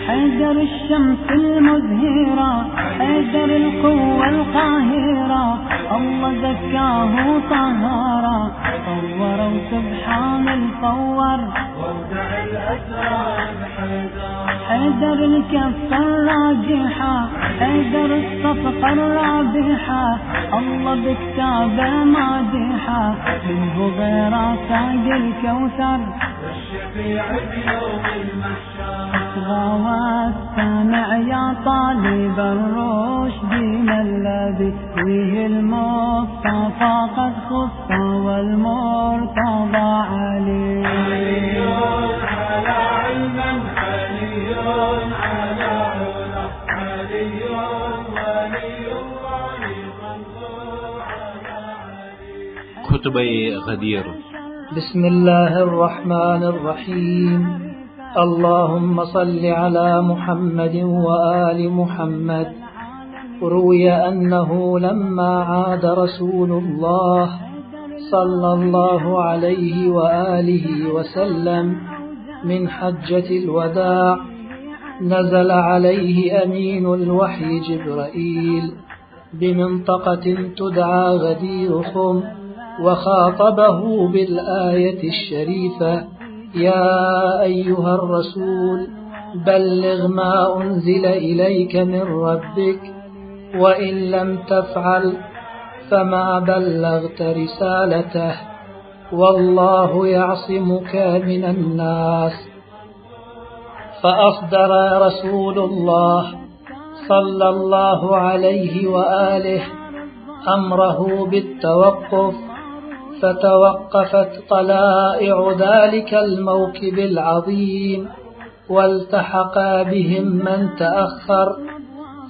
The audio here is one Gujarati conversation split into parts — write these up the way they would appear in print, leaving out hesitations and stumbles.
حيدر الشمس المزهرة، حيدر القوة القاهرة، الله زكاه طهارا، صور وسبحان الصور وودع الأسرار حيدر الكفة الراجحة، حيدر الصفقة الرابحة، الله بكتابه مادحة، منه غيره ساق الكوثر والشفيع بيوم المحشر. أصغى واستمع يا طالب الرشد الذي فيه المصطفى قد خص والمرتضى علي. علي على علم، علي على علا، علي ولي الله صلوا على علي. خطبه غدير. بسم الله الرحمن الرحيم. اللهم صل على محمد وآل محمد. روي أنه لما عاد رسول الله صلى الله عليه وآله وسلم من حجة الوداع نزل عليه أمين الوحي جبرائيل بمنطقة تدعى غدير خم، وخاطبه بالآية الشريفة: يا أيها الرسول بلغ ما أنزل إليك من ربك، وإن لم تفعل فما بلغت رسالته، والله يعصمك من الناس. فأصدر رسول الله صلى الله عليه وآله أمره بالتوقف، فتوقفت طلائع ذلك الموكب العظيم، والتحق بهم من تأخر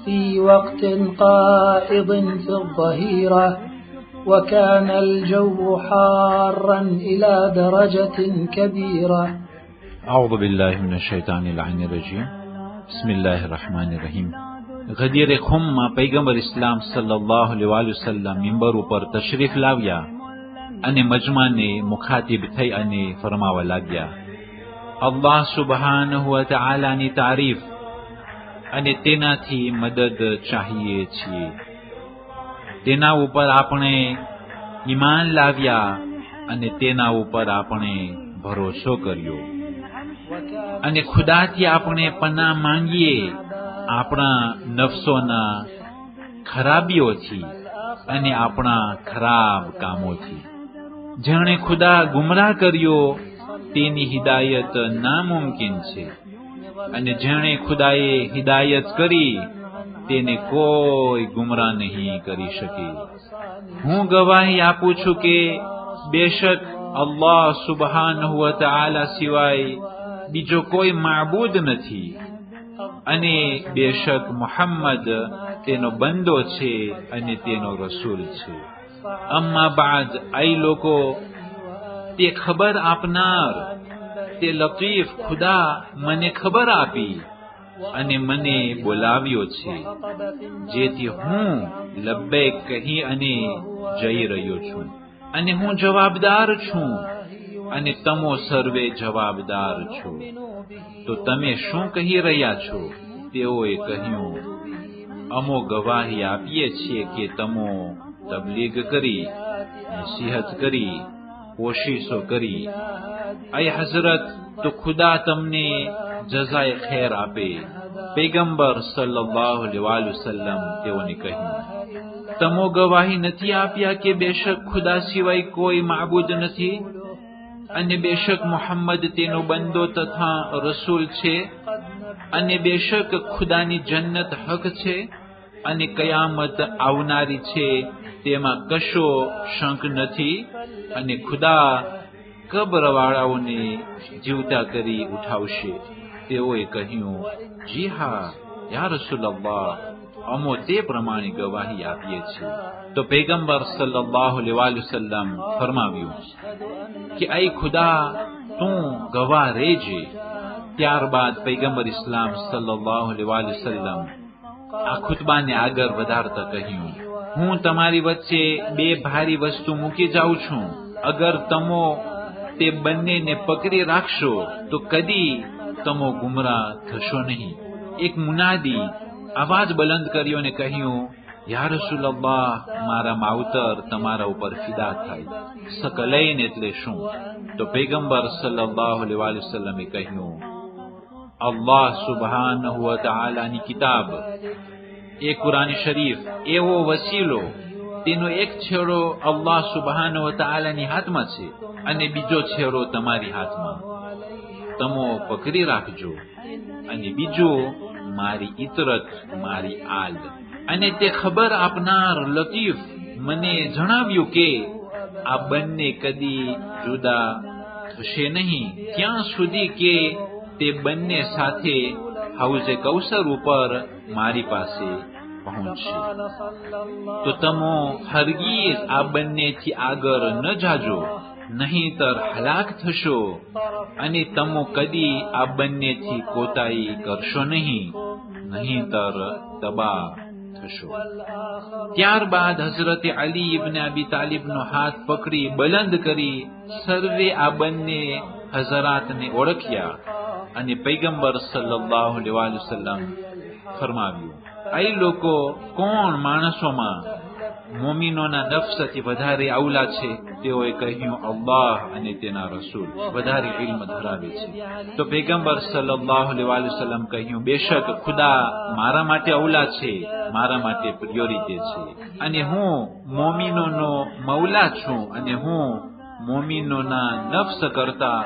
في وقت قائض في الظهيرة، وكان الجو حارا إلى درجة كبيرة. أعوذ بالله من الشیطان اللعین الرجیم. بسم الله الرحمن الرحیم. غدیر خم માં પૈગંબર ઇસ્લામ સલ્લલ્લાહુ અલૈહિ વસલ્લમ મિંબર ઉપર તશરીફ લાવ્યા અને મજમાને મુખાતિબ થઈ અને ફરમાવા લાગ્યા: અલ્લાહ સુબહાનહુ વ તઆલાની તારીફ અને તેનાથી મદદ ચાહીએ છીએ. તેના ઉપર આપણે ઈમાન લાવ્યા અને તેના ઉપર આપણે ભરોસો કર્યો, અને ખુદાથી આપણે પનાહ માંગીએ આપણા નફસોના ખરાબીઓથી અને આપણા ખરાબ કામોથી. જેણે ખુદા ગુમરાહ કર્યો તેની હિદાયત નામુમકિન છે, અને જેણે ખુદાએ હિદાયત કરી તેને કોઈ ગુમરાહ નહીં કરી શકે. હું ગવાહી આપું છું કે બેશક અલ્લાહ સુબહાનહુ વ તઆલા સિવાય બીજો કોઈ માબૂદ નથી, અને બેશક મુહમ્મદ તેનો બંદો છે અને તેનો રસૂલ છે. અમ્મા બાદ, આઈ લોકો, તે ખબર આપનાર, તે લતીફ ખુદા મને ખબર આપી અને મને બોલાવ્યો છે, જેથી હું લબ્બૈક કહી અને જઈ રહ્યો છું, અને હું જવાબદાર છું અને તમો સર્વે જવાબદાર છો. તો તમે શું કહી રહ્યા છો? તેઓએ કહ્યું: અમો ગવાહી આપીએ છીએ કે તમો તબલીગ કરી, નસીહત કરી, કોશિશો કરી. અય હઝરત, તો ખુદા તમને જઝાએ ખૈર આપે. પૈગંબર સલ્લલ્લાહુ અલૈહિ વસલ્લમ તેઓને કહ્યું: તમો ગવાહી નથી આપ્યા કે બેશક ખુદા સિવાય કોઈ માબૂદ નથી, અને બેશક મુહમ્મદ તેનો બંદો તથા રસૂલ છે, અને બેશક ખુદાની જન્નત હક છે, અને કયામત આવનારી છે તેમાં કશો શંક નથી, અને ખુદા કબ્રવાળાઓને જીવતા કરી ઉઠાવશે. તેઓએ કહ્યું: જી હા યા રસૂલલ્લાહ, અમો તે પ્રમાણે ગવાહી આપીએ છીએ. તો પૈગંબર સલ્લલ્લાહુ અલૈહિ વસલ્લમ ફરમાવ્યું કે આઈ ખુદા, તું ગવાહ રહેજે. ત્યારબાદ પૈગંબર ઇસ્લામ સલ્લલ્લાહુ અલૈહિ વસલ્લમ આ ખુતબાને આગળ વધારતા કહ્યું, હું તમારી વચ્ચે બે ભારી વસ્તુ મૂકી જાઉં છું. અગર તમો તે બંનેને પકડી રાખશો તો કદી તમો ગુમરાહ થશો નહીં. એક મુનાદી અવાજ બલંદ કર્યો અને કહ્યું, યા રસૂલલ્લાહ, મારા માવતર તમારા ઉપર ફિદા થાય. સકલૈન એટલે શું? તો પૈગંબર સલ્લલ્લાહુ અલૈહિ વસલ્લમે કહ્યું, અલ્લાહ સુબ્હાનહુ વ તઆલાની કિતાબ, એ કુરાન શરીફ એવો વસીલો, તેનો એક છેડો અલ્લાહ સુબ્હાનહુ વ તઆલાની હાથમાં છે અને બીજો છેડો તમારી હાથમાં. તમો પકડી રાખજો. અને બીજું મારી ઇતરત, મારી આલ. અને તે ખબર આપનાર લતીફ મને જણાવ્યું કે આ બંને કદી જુદા થશે નહીં ત્યાં સુધી કે તે બંને સાથે હૌઝે કૌસર ઉપર મારી પાસે પહોંચશે. તો તમો હરગીઝ આ બંનેથી આગળ ન જાજો, નહીંતર હલાક થશો. અને તમો કદી આ બંનેથી કોતાઈ કરશો નહીં, નહીંતર તબાહ થશો. ત્યારબાદ હઝરતે અલી ઇબ્ન અબી તાલિબનો હાથ પકડી બલંદ કરી સર્વે આ બંને હઝરાતને ઓળખ્યા અને પૈગંબર સલ્લલ્લાહુ અલૈહિ વસલ્લમ ફરમાવ્યું, એ લોકો કોણ માણસોમાં મોમીનોના નફસથી વધારે અવલા છે? તેઓએ કહ્યું, અલ્લાહ અને તેના રસૂલ વધારે ઇલ્મ ધરાવે છે. તો પૈગંબર સલ્લલ્લાહુ અલૈહિ વસલ્લમ કહ્યું, બેશક ખુદા મારા માટે અવલા છે, મારા માટે પ્રિયોરિટી છે. અને હું મોમીનોનો મૌલા છું અને હું મોમીનોના નફ્સ કરતા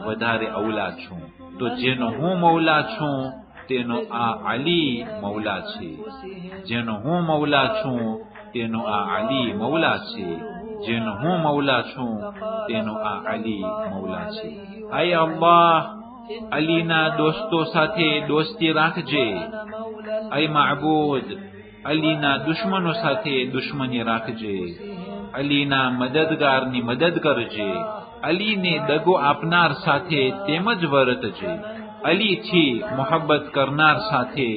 વધારે અવલા છું. તો જેનો હું મૌલા છું તેનો આ અલી મૌલા છે. જેનો હું મૌલા છું તેનો આ અલી મૌલા છે. જેનો હું મૌલા છું તેનો આ અલી મૌલા છે. આય અલ્લાહ, અલીના દોસ્તો સાથે દોસ્તી રાખજે. આય માબૂદ, અલીના દુશ્મનો સાથે દુશ્મની રાખજે. અલીના મદદગારની મદદ કરજે. અલીને દગો આપનાર સાથે તેમજ વર્તજે. અલીથી મોહબ્બત કરનાર સાથે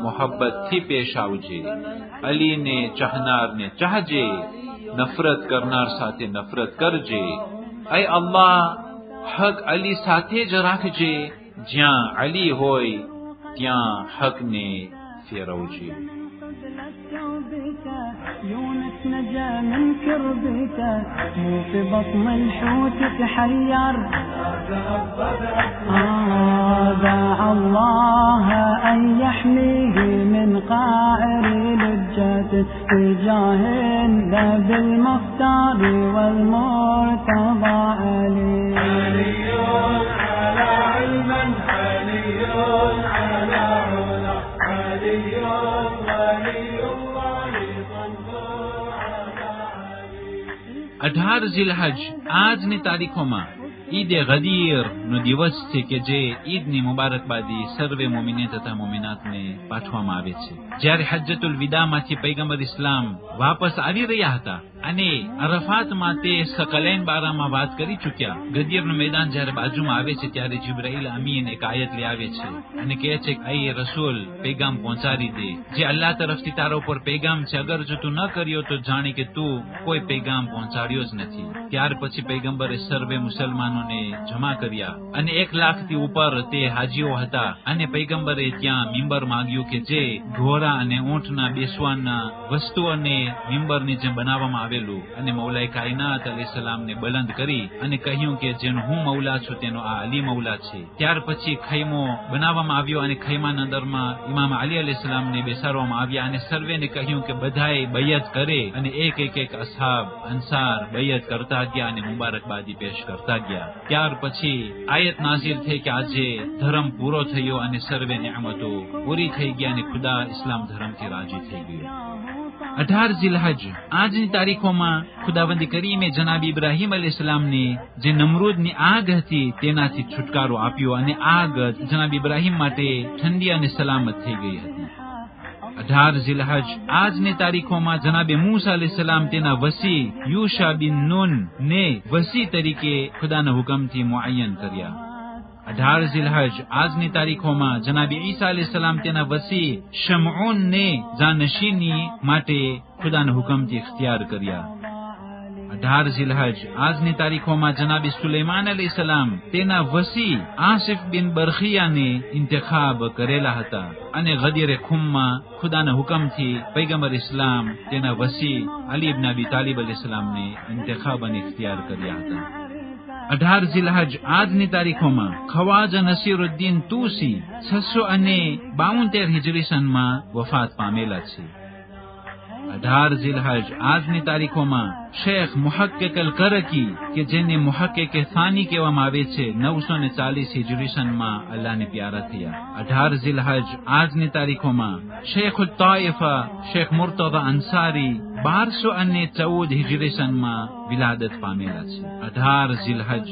મોહબ્બતથી પેશ આવજે. અલીને ચાહનારને ચાહજે, નફરત કરનાર સાથે નફરત કરજે. ऐ अल्लाह हक अली साथे ज રાખજે, જ્યાં અલી હોય ત્યાં હકને ફેરવજે. يونس نجا من كربته مو في بطن الحوت تحير دعا الله أن يحميه من قاعر لجته في جاه النبي المختار والمرتضى علي. علي على علم، علي على علا، علي ولي الله صلوا على علي. 18 ઝિલહજ આજની તારીખોમાં ઈદ ગદીર નો દિવસ છે કે જે ઈદની મુબારકબાદી સર્વે મોમિને તથા મોમિનાતને પાઠવવામાં આવે છે. જ્યારે હજ્જતુલ વિદામાંથી પૈગંબર ઇસ્લામ વાપસ આવી રહ્યા હતા અને અરફાતમાં તે સકલૈન બારામાં વાત કરી ચૂક્યા. ગદીરનું મેદાન જ્યારે બાજુમાં આવે છે ત્યારે જિબ્રાઈલ અમીન એક આયત લઈ આવે છે અને કહે છે કે એ રસૂલ પેગામ પહોંચાડી દે, જે અલ્લાહ તરફથી તારા ઉપર પેગામ છે. અગર જો તું ન કર્યો તો જાણે કે તું કોઈ પેગામ પહોંચાડ્યો જ નથી. ત્યાર પછી પૈગંબરે સર્વે મુસલમાનોને જમા કર્યા અને 1 લાખથી ઉપર તે હાજીઓ હતા અને પૈગંબરે ત્યાં મિંબર માંગ્યું કે જે ઘોડા અને ઊંટના બેસવાના વસ્તુઓને મિંબરની જેમ બનાવવામાં આવેલું, અને મૌલાએ કાયનાત અલૈહિસ્સલામને બલંદ કરી અને કહ્યું કે જેનો હું મૌલા છું તેનો આ અલી મૌલા છે. ત્યાર પછી ખૈમો બનાવવામાં આવ્યો અને ખૈમાના અંદરમાં ઇમામ અલી અલૈહિસ્સલામને બેસાડવામાં આવ્યા અને સર્વેને કહ્યું કે બધાએ બૈયત કરે અને એક અસહાબ અંસાર બૈયત કરતા ગયા અને મુબારકબાદી પેશ કરતા ગયા. ત્યાર પછી આયત નાઝિલ થઈ કે આજે ધર્મ પૂરો થયો અને સર્વે નિઅમતો પૂરી થઈ ગયા અને ખુદા ઇસ્લામ ધર્મથી રાજી થઈ ગયો. 18 ઝિલહજ આજની તારીખોમાં ખુદાવંદ કરીમે જનાબ ઇબ્રાહીમ અલૈહિસ્સલામને જે નમરૂદની આગ હતી તેનાથી છુટકારો આપ્યો અને આગ જનાબ ઇબ્રાહીમ માટે ઠંડી અને સલામત થઈ ગઈ હતી. 18 ઝિલહજ આજની તારીખોમાં જનાબે મૂસા અલૈહિસ્સલામ તેના વસી યુશા બિન નૂન ને વસી તરીકે ખુદાના હુકમથી મુઅય્યન કર્યા. 18 ઝિલહજ આજની તારીખોમાં જનાબી ઈસા અલૈહિસ્સલામ તેના વસી શમઉનને જાનશીની માટે ખુદાના હુકમથી ઇખ્તિયાર કર્યા. 18 ઝિલહજ આજની તારીખોમાં જનાબી સુલેમાન અલૈહિસ્સલામ તેના વસી આસિફ બિન બરખિયાને ઇન્તખાબ કરેલા હતા અને ગદીર ખુમમાં ખુદાના હુકમથી પૈગંબર ઇસ્લામ તેના વસી અલી ઇબ્ન અબી તાલિબ અલૈહિસ્સલામને ઇન્તખાબ અને ઇખ્તિયાર કર્યા હતા. 18 ઝિલહજ આજની તારીખોમાં ખ્વાજા નસીરુદ્દીન તૂસી 672 હિજરી સનમાં વફાત પામેલા છે. 18 ઝિલહજ આજની તારીખોમાં શેખ મુહક્કિક અલ કરકી કે જેને મુહક્કિક સાની કહેવામાં આવે છે 940 હિજરી સનમાં અલ્લાહને પ્યારા થયા. 18 ઝિલહજ આજની તારીખોમાં શેખ તાઇફા શેખ મુર્તઝા અંસારી 1214 હિજરી સનમાં વિલાદત પામેલા છે. 18 ઝિલહજ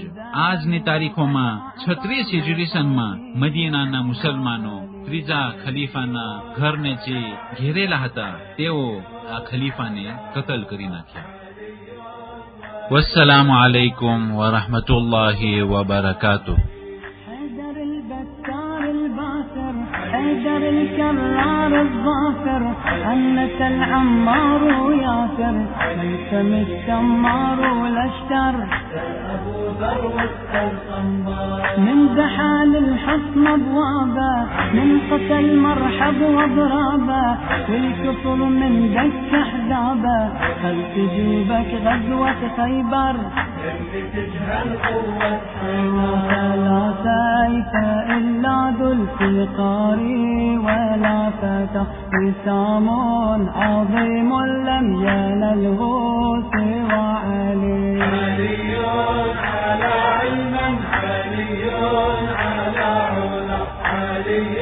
આજની તારીખોમાં 36 હિજરી સનમાં મદીનાના મુસલમાનો ત્રીજા ખલીફાના ઘરને જે ઘેરેલા હતા તેઓ આ ખલીફાને કતલ કરી નાખ્યા. વસ્સલામુ અલૈકુમ વરહમતુલ્લાહિ વબરકાતુહ. حيدر الكرار الظافر أنت العمار ياسر ميسم الشمار والأشتر أبو ذروة الصنبار من زحال الحصن أبوابا من قتل مرحب وضرابا والكفر من دك أحزابا خل تجيبك غزوة خيبر تجهل قوة لا سيف إلا ذو الفقار ولا فتى وسام عظيم لم ينله سوى علي. علي على علم علي على علا علي